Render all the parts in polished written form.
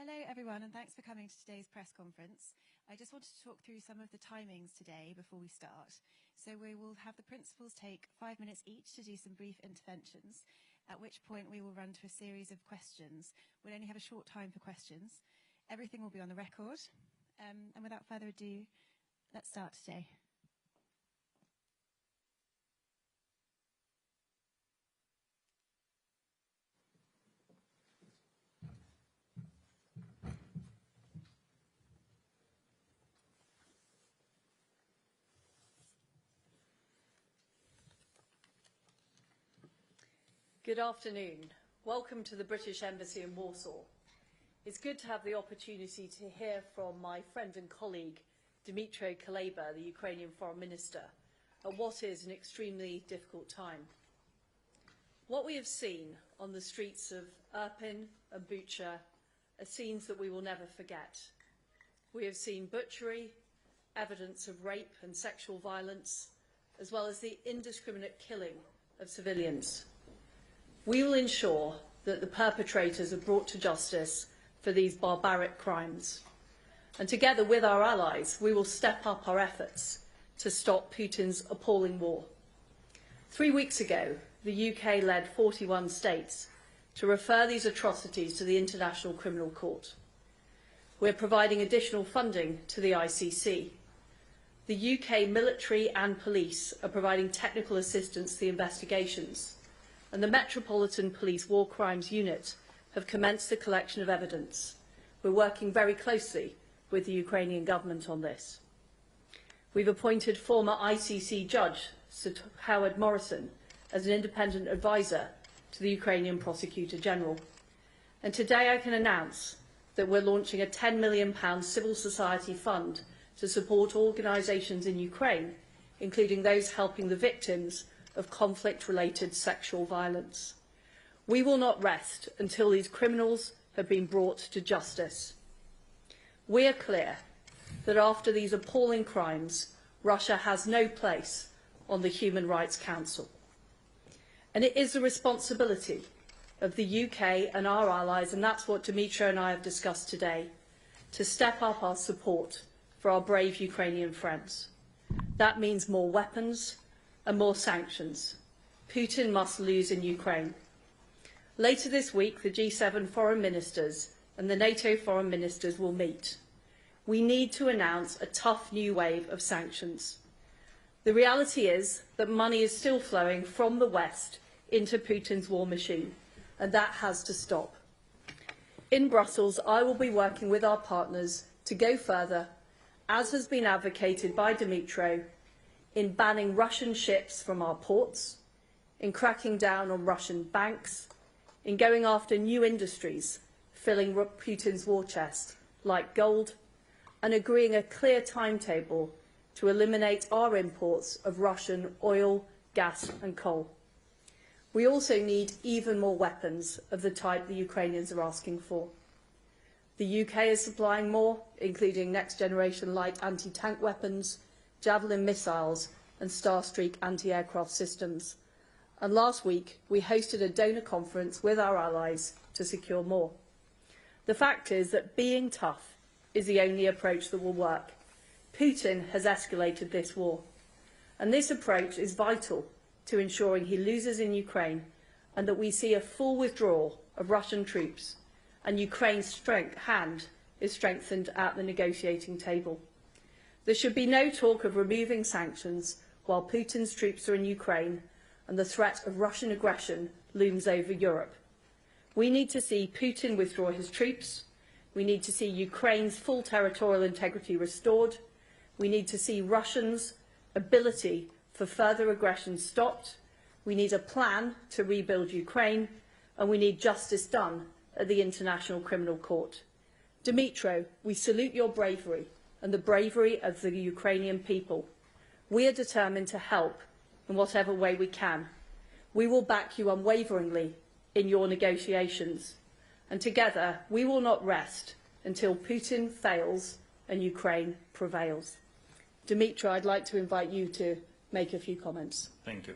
Hello everyone, and thanks for coming to today's press conference. I just wanted to talk through some of the timings today before we start. So we will have the principals take 5 minutes each to do some brief interventions, at which point we will run to a series of questions. We'll only have a short time for questions. Everything will be on the record. And without further ado, let's start today. Good afternoon. Welcome to the British Embassy in Warsaw. It's good to have the opportunity to hear from my friend and colleague, Dmytro Kuleba, the Ukrainian Foreign Minister, at what is an extremely difficult time. What we have seen on the streets of Irpin and Bucha are scenes that we will never forget. We have seen butchery, evidence of rape and sexual violence, as well as the indiscriminate killing of civilians. We will ensure that the perpetrators are brought to justice for these barbaric crimes. And together with our allies, we will step up our efforts to stop Putin's appalling war. 3 weeks ago, the UK led 41 states to refer these atrocities to the International Criminal Court. We're providing additional funding to the ICC. The UK military and police are providing technical assistance to the investigations, and the Metropolitan Police War Crimes Unit have commenced the collection of evidence. We're working very closely with the Ukrainian government on this. We've appointed former ICC judge Sir Howard Morrison as an independent advisor to the Ukrainian Prosecutor General. And today I can announce that we're launching a £10 million civil society fund to support organisations in Ukraine, including those helping the victims of conflict-related sexual violence. We will not rest until these criminals have been brought to justice. We are clear that after these appalling crimes, Russia has no place on the Human Rights Council. And it is the responsibility of the UK and our allies, and that's what Dmytro and I have discussed today, to step up our support for our brave Ukrainian friends. That means more weapons and more sanctions. Putin must lose in Ukraine. Later this week, the G7 foreign ministers and the NATO foreign ministers will meet. We need to announce a tough new wave of sanctions. The reality is that money is still flowing from the West into Putin's war machine, and that has to stop. In Brussels, I will be working with our partners to go further, as has been advocated by Dmytro, in banning Russian ships from our ports, in cracking down on Russian banks, in going after new industries filling Putin's war chest, like gold, and agreeing a clear timetable to eliminate our imports of Russian oil, gas and coal. We also need even more weapons of the type the Ukrainians are asking for. The UK is supplying more, including next-generation light anti-tank weapons, Javelin missiles and Starstreak anti-aircraft systems. And last week, we hosted a donor conference with our allies to secure more. The fact is that being tough is the only approach that will work. Putin has escalated this war, and this approach is vital to ensuring he loses in Ukraine and that we see a full withdrawal of Russian troops and Ukraine's hand is strengthened at the negotiating table. There should be no talk of removing sanctions while Putin's troops are in Ukraine and the threat of Russian aggression looms over Europe. We need to see Putin withdraw his troops. We need to see Ukraine's full territorial integrity restored. We need to see Russians' ability for further aggression stopped. We need a plan to rebuild Ukraine, and we need justice done at the International Criminal Court. Dmytro, we salute your bravery and the bravery of the Ukrainian people. We are determined to help in whatever way we can. We will back you unwaveringly in your negotiations. And together, we will not rest until Putin fails and Ukraine prevails. Dmytro, I'd like to invite you to make a few comments. Thank you.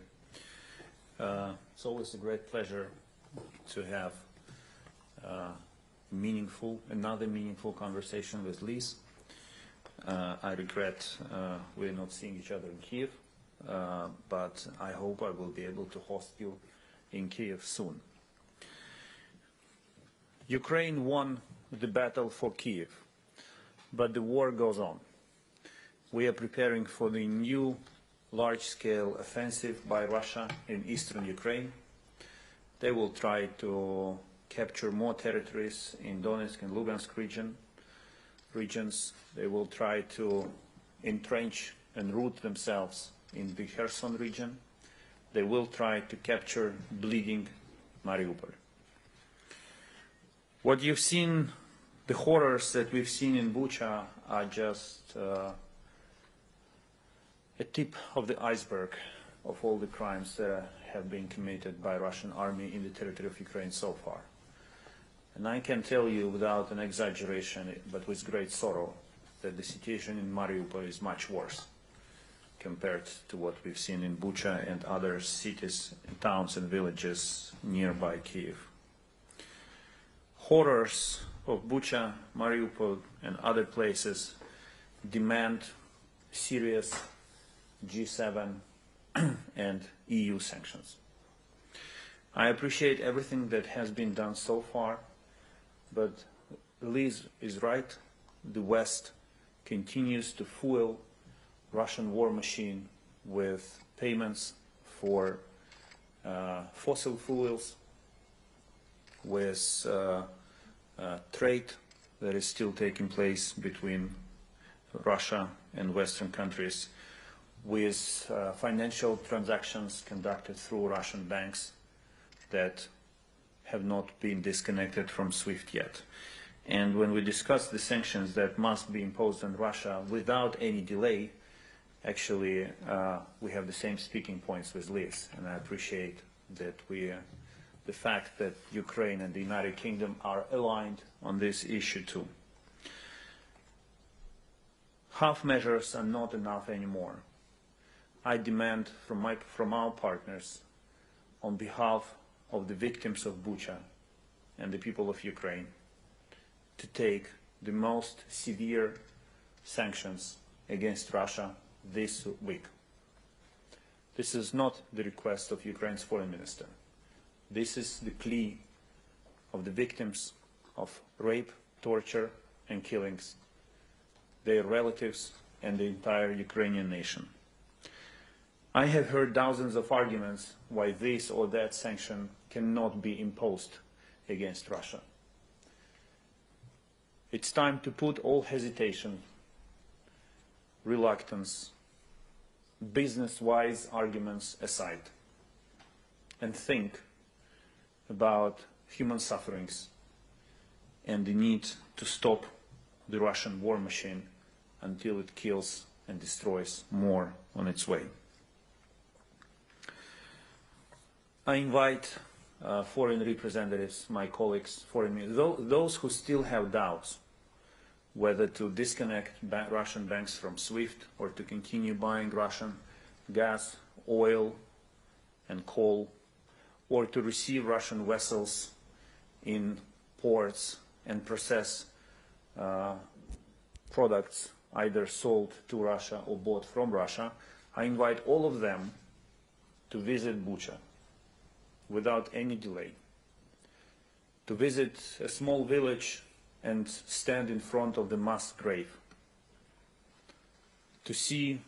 It's always a great pleasure to have another meaningful conversation with Liz. I regret we're not seeing each other in Kiev, but I hope I will be able to host you in Kiev soon. Ukraine won the battle for Kiev, but the war goes on. We are preparing for the new large-scale offensive by Russia in eastern Ukraine. They will try to capture more territories in Donetsk and Lugansk regions. They will try to entrench and root themselves in the Kherson region. They will try to capture bleeding Mariupol. What you've seen, the horrors that we've seen in Bucha are just a tip of the iceberg of all the crimes that have been committed by Russian army in the territory of Ukraine so far. And I can tell you without an exaggeration, but with great sorrow, that the situation in Mariupol is much worse compared to what we've seen in Bucha and other cities, towns and villages nearby Kiev. Horrors of Bucha, Mariupol and other places demand serious G7 and EU sanctions. I appreciate everything that has been done so far, but Liz is right. The West continues to fuel Russian war machine with payments for fossil fuels, with trade that is still taking place between Russia and Western countries, with financial transactions conducted through Russian banks that have not been disconnected from SWIFT yet. And when we discuss the sanctions that must be imposed on Russia without any delay, actually we have the same speaking points with Liz, and I appreciate that the fact that Ukraine and the United Kingdom are aligned on this issue too. Half measures are not enough anymore. I demand from our partners, on behalf of the victims of Bucha and the people of Ukraine, to take the most severe sanctions against Russia this week. This is not the request of Ukraine's foreign minister. This is the plea of the victims of rape, torture and killings, their relatives and the entire Ukrainian nation. I have heard thousands of arguments why this or that sanction cannot be imposed against Russia. It's time to put all hesitation, reluctance, business-wise arguments aside and think about human sufferings and the need to stop the Russian war machine until it kills and destroys more on its way. I invite foreign representatives, my colleagues, those who still have doubts whether to disconnect Russian banks from SWIFT or to continue buying Russian gas, oil and coal, or to receive Russian vessels in ports and process products either sold to Russia or bought from Russia. I invite all of them to visit Bucha without any delay, to visit a small village and stand in front of the mass grave, to see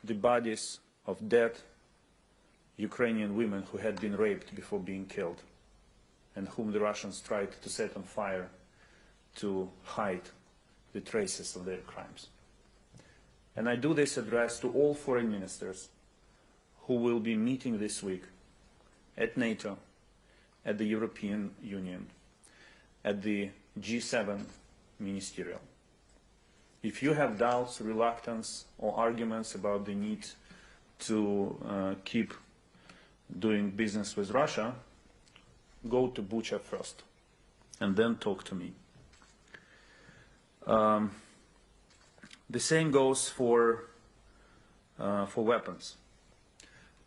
the bodies of dead Ukrainian women who had been raped before being killed and whom the Russians tried to set on fire to hide the traces of their crimes. And I do this address to all foreign ministers who will be meeting this week at NATO, at the European Union, at the G7 ministerial. If you have doubts, reluctance, or arguments about the need to keep doing business with Russia, go to Bucha first, and then talk to me. The same goes for weapons.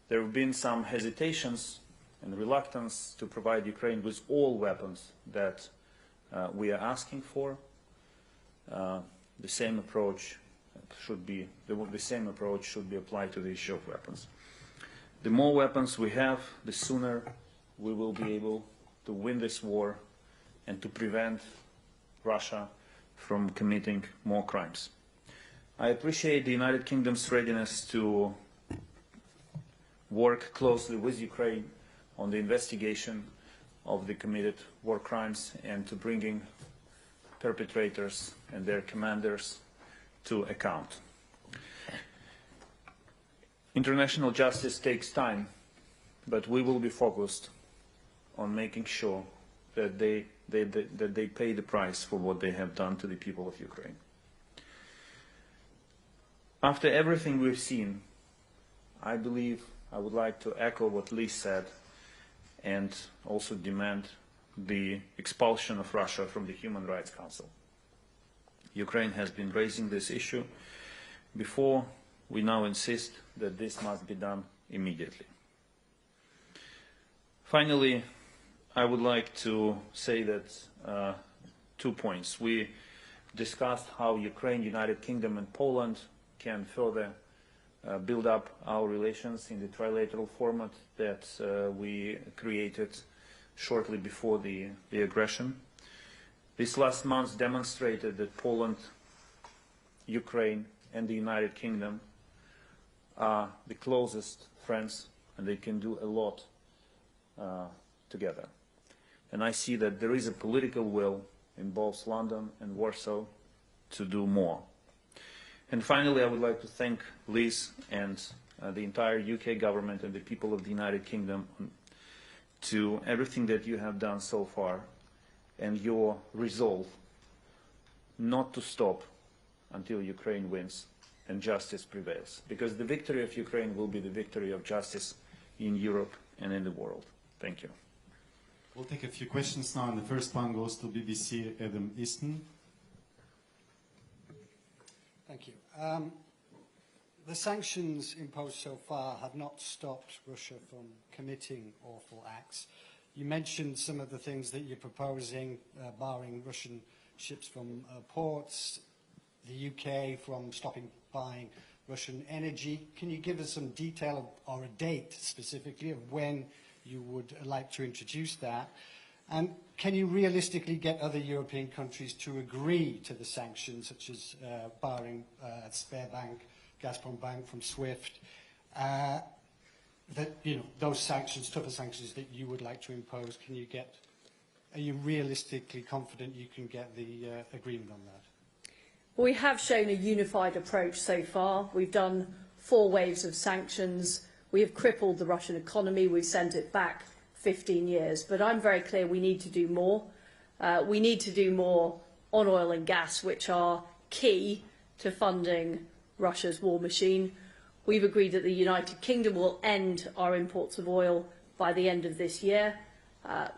There have been some hesitations and reluctance to provide Ukraine with all weapons that we are asking for. The same approach should be applied to the issue of weapons. The more weapons we have, the sooner we will be able to win this war and to prevent Russia from committing more crimes. I appreciate the United Kingdom's readiness to work closely with Ukraine on the investigation of the committed war crimes and to bringing perpetrators and their commanders to account. International justice takes time, but we will be focused on making sure that they pay the price for what they have done to the people of Ukraine. After everything we've seen, I believe I would like to echo what Liz said and also demand the expulsion of Russia from the Human Rights Council. Ukraine has been raising this issue before. We now insist that this must be done immediately. Finally, I would like to say that 2 points. We discussed how Ukraine, United Kingdom and Poland can further build up our relations in the trilateral format that we created shortly before the aggression. This last month demonstrated that Poland, Ukraine and the United Kingdom are the closest friends and they can do a lot together. And I see that there is a political will in both London and Warsaw to do more. And finally, I would like to thank Liz and the entire UK government and the people of the United Kingdom to everything that you have done so far and your resolve not to stop until Ukraine wins and justice prevails. Because the victory of Ukraine will be the victory of justice in Europe and in the world. Thank you. We'll take a few questions now, and the first one goes to BBC Adam Easton. Thank you. The sanctions imposed so far have not stopped Russia from committing awful acts. You mentioned some of the things that you're proposing, barring Russian ships from ports, the UK from stopping buying Russian energy. Can you give us some detail or a date specifically of when you would like to introduce that? And can you realistically get other European countries to agree to the sanctions, such as barring Sberbank, Gazprom Bank from SWIFT, that, you know, those sanctions, tougher sanctions that you would like to impose, are you realistically confident you can get the agreement on that? We have shown a unified approach so far. We've done 4 waves of sanctions. We have crippled the Russian economy. We've sent it back 15 years. But I'm very clear we need to do more. We need to do more on oil and gas, which are key to funding Russia's war machine. We've agreed that the United Kingdom will end our imports of oil by the end of this year.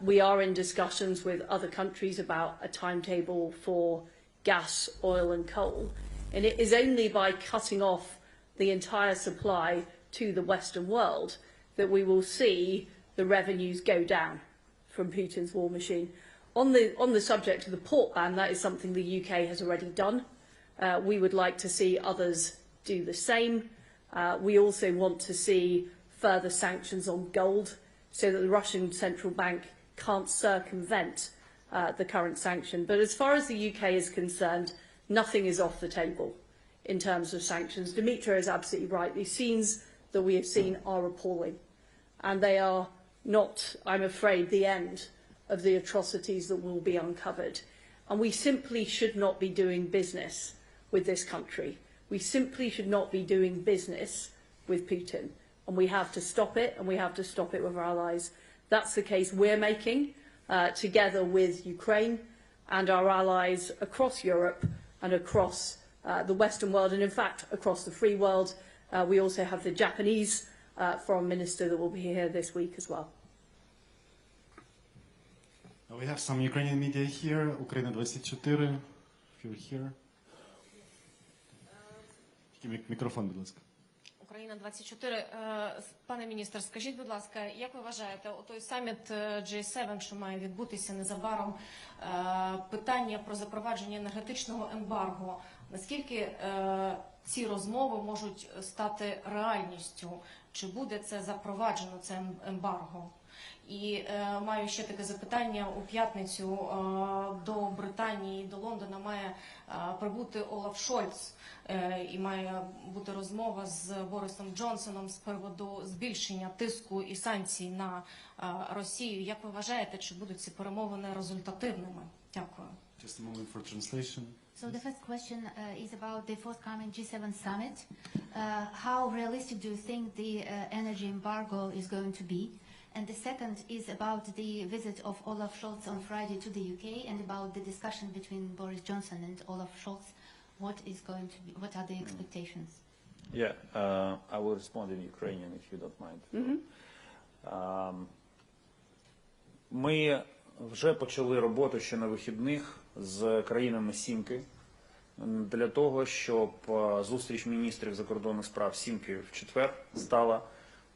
We are in discussions with other countries about a timetable for gas, oil and coal. And it is only by cutting off the entire supply to the Western world that we will see the revenues go down from Putin's war machine. On the subject of the port ban, that is something the UK has already done. We would like to see others do the same. We also want to see further sanctions on gold so that the Russian central bank can't circumvent the current sanction. But as far as the UK is concerned, nothing is off the table in terms of sanctions. Dmytro is absolutely right. The scenes that we have seen are appalling. And they are not, I'm afraid, the end of the atrocities that will be uncovered. And we simply should not be doing business with this country. We simply should not be doing business with Putin. And we have to stop it, and we have to stop it with our allies. That's the case we're making, together with Ukraine and our allies across Europe and across the Western world, and in fact across the free world. We also have the Japanese Foreign Minister that will be here this week as well. We have some Ukrainian media here, Ukraina 24, if you're here. Мікрофон, будь ласка. Україна-24. Пане міністр, скажіть, будь ласка, як ви вважаєте, той саміт G7, що має відбутися незабаром, питання про запровадження енергетичного ембарго, наскільки ці розмови можуть стати реальністю? Чи буде це запроваджено, це ембарго? І маю ще таке запитання. У п'ятницю до Британії, до Лондона має прибути Олаф Шольц і має бути розмова з Борисом Джонсоном з приводу збільшення тиску і санкцій на Росію. Як ви вважаєте, чи будуть ці перемовини результативними? Дякую. Just a moment for translation. So the first question is about the forthcoming G7 summit. How realistic do you think the energy embargo is going to be? And the second is about the visit of Olaf Scholz on Friday to the UK and about the discussion between Boris Johnson and Olaf Scholz. What are the expectations? Yeah, I will respond in Ukrainian if you don't mind. Ми вже почали роботу ще на вихідних з країнами Сімки для того, щоб зустріч міністрів закордонних справ Сімки в четвер стала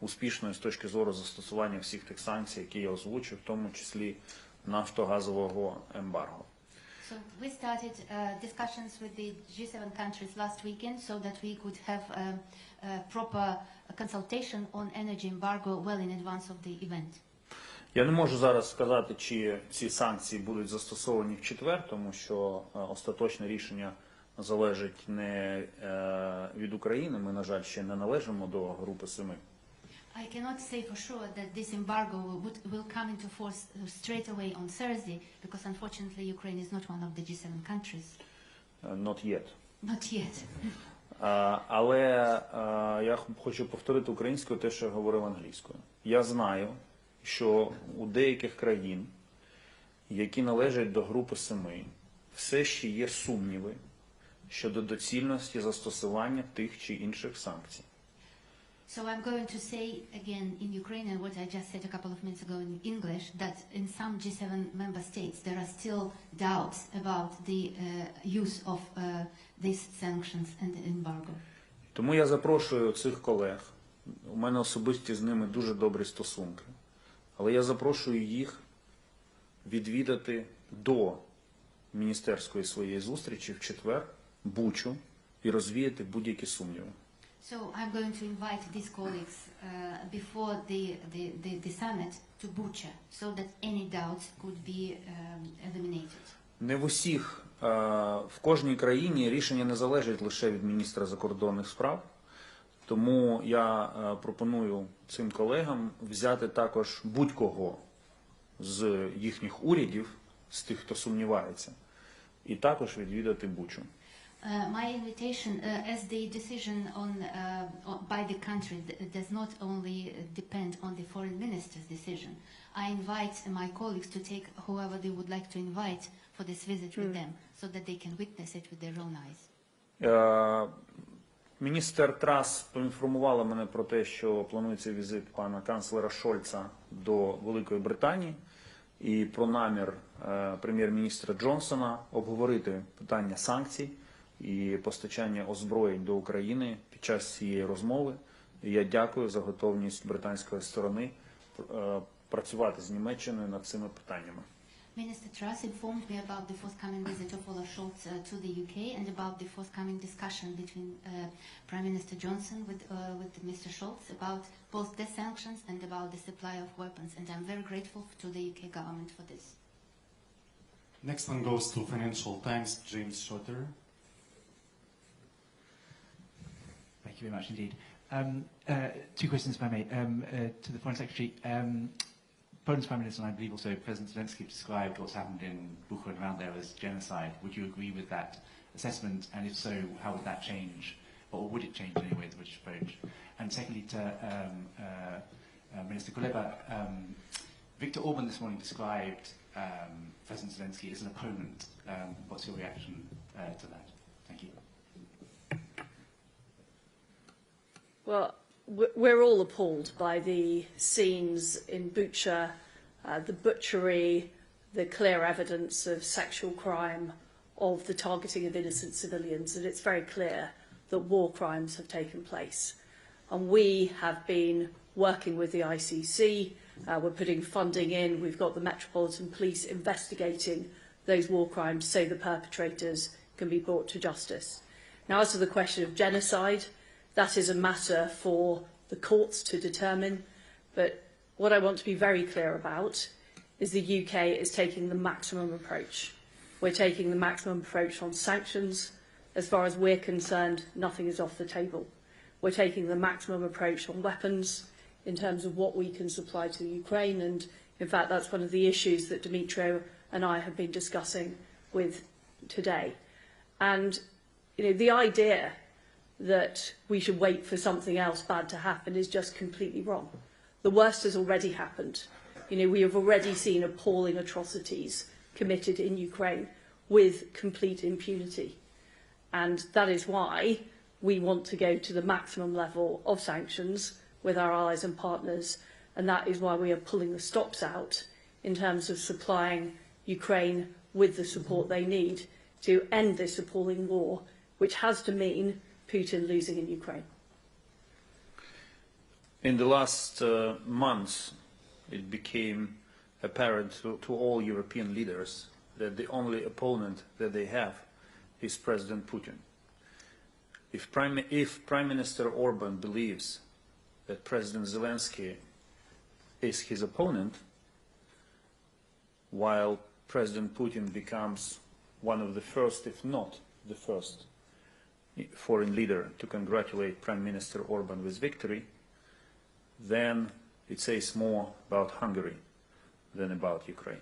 успішною з точки зору застосування всіх тих санкцій, які я озвучив, в тому числі нафтогазового ембарго. So we started discussions with the G7 countries last weekend so that we could have a proper consultation on energy embargo well in advance of the event. Я не можу зараз сказати, чи ці санкції будуть застосовані в четвер, тому що остаточне рішення залежить не від України. Ми, на жаль, ще не належимо до групи 7. I cannot say for sure that this embargo will come into force straight away on Thursday, because unfortunately Ukraine is not one of the G7 countries. Not yet. Not yet. Але я хочу повторити українською те, що я говорив англійською. Я знаю, що у деяких країн, які належать до групи 7, все ще є сумніви щодо доцільності застосування тих чи інших санкцій. So I'm going to say again in Ukrainian what I just said a couple of minutes ago in English, that in some G7 member states there are still doubts about the use of these sanctions and embargo. Тому я запрошую цих колег, у мене особисті з ними дуже добрі стосунки, але я запрошую їх відвідати до міністерської своєї зустрічі в четвер Бучу і розвіяти будь-які сумніви. So I'm going to invite these colleagues before the summit to Bucha, so that any doubts could be eliminated. Не в усіх, в кожній країні рішення не залежить лише від міністра закордонних справ, тому я пропоную цим колегам взяти також будь-кого з їхніх урядів, з тих, хто сумнівається, і також відвідати Бучу. My invitation, as the decision by the country does not only depend on the foreign minister's decision, I invite my colleagues to take whoever they would like to invite for this visit with them, so that they can witness it with their own eyes. Міністр Трас поінформувала мене про те, що планується візит пана канцлера Шольца до Великої Британії і про намір прем'єр-міністра Джонсона обговорити питання санкцій і постачання озброєнь до України під час цієї розмови. І я дякую за готовність британської сторони працювати з Німеччиною над цими питаннями. Minister Truss informed me about the forthcoming visit of Olaf Scholz to the UK and about the forthcoming discussion between Prime Minister Johnson with Mr. Scholz about both the sanctions and about the supply of weapons. And I'm very grateful to the UK government for this. Next one goes to Financial Times, James Schotter. Thank you very much indeed. Two questions, if I may. To the Foreign Secretary, Poland's Prime Minister and I believe also President Zelensky described what's happened in Bucha and around there as genocide. Would you agree with that assessment? And if so, how would that change? Or would it change in any way the British approach? And secondly, to Minister Kuleba, Viktor Orban this morning described President Zelensky as an opponent. What's your reaction to that? Thank you. Well, we're all appalled by the scenes in Bucha, the butchery, the clear evidence of sexual crime, of the targeting of innocent civilians, and it's very clear that war crimes have taken place. And we have been working with the ICC. We're putting funding in. We've got the Metropolitan Police investigating those war crimes so the perpetrators can be brought to justice. Now, as to the question of genocide, that is a matter for the courts to determine. But what I want to be very clear about is the UK is taking the maximum approach. We're taking the maximum approach on sanctions. As far as we're concerned, nothing is off the table. We're taking the maximum approach on weapons in terms of what we can supply to Ukraine. And in fact, that's one of the issues that Dmytro and I have been discussing with today. And the idea that we should wait for something else bad to happen is just completely wrong. The worst has already happened. We have already seen appalling atrocities committed in Ukraine with complete impunity. And that is why we want to go to the maximum level of sanctions with our allies and partners. And that is why we are pulling the stops out in terms of supplying Ukraine with the support they need to end this appalling war, which has to mean Putin losing in Ukraine. In the last months, it became apparent to all European leaders that the only opponent that they have is President Putin. If Prime Minister Orban believes that President Zelensky is his opponent, while President Putin becomes one of the first, if not the first, foreign leader to congratulate Prime Minister Orban with victory, then it says more about Hungary than about Ukraine.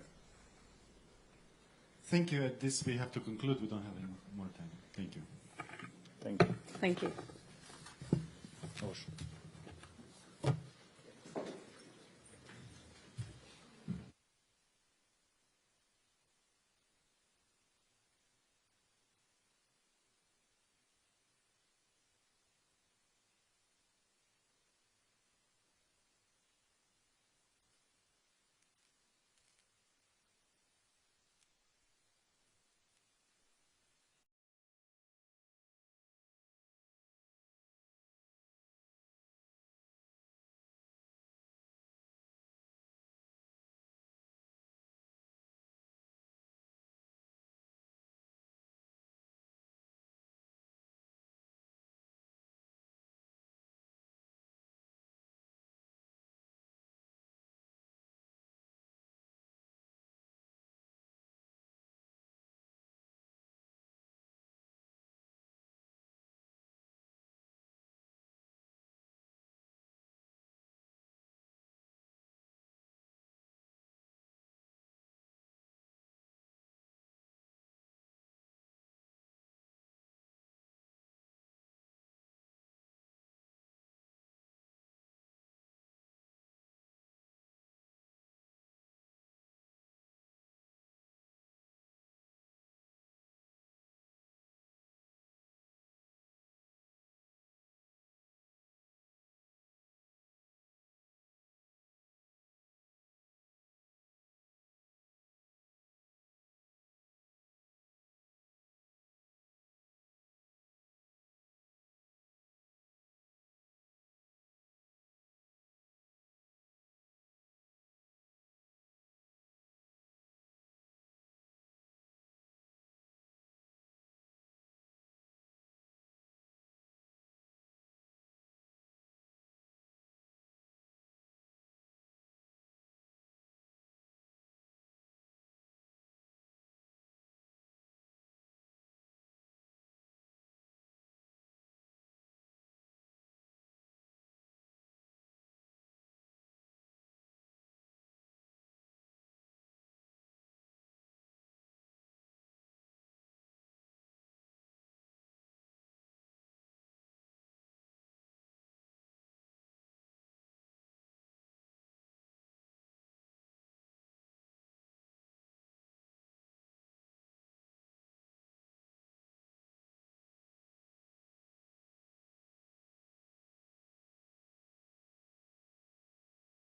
Thank you. At this, we have to conclude. We don't have any more time. Thank you. Thank you. Thank you. Awesome.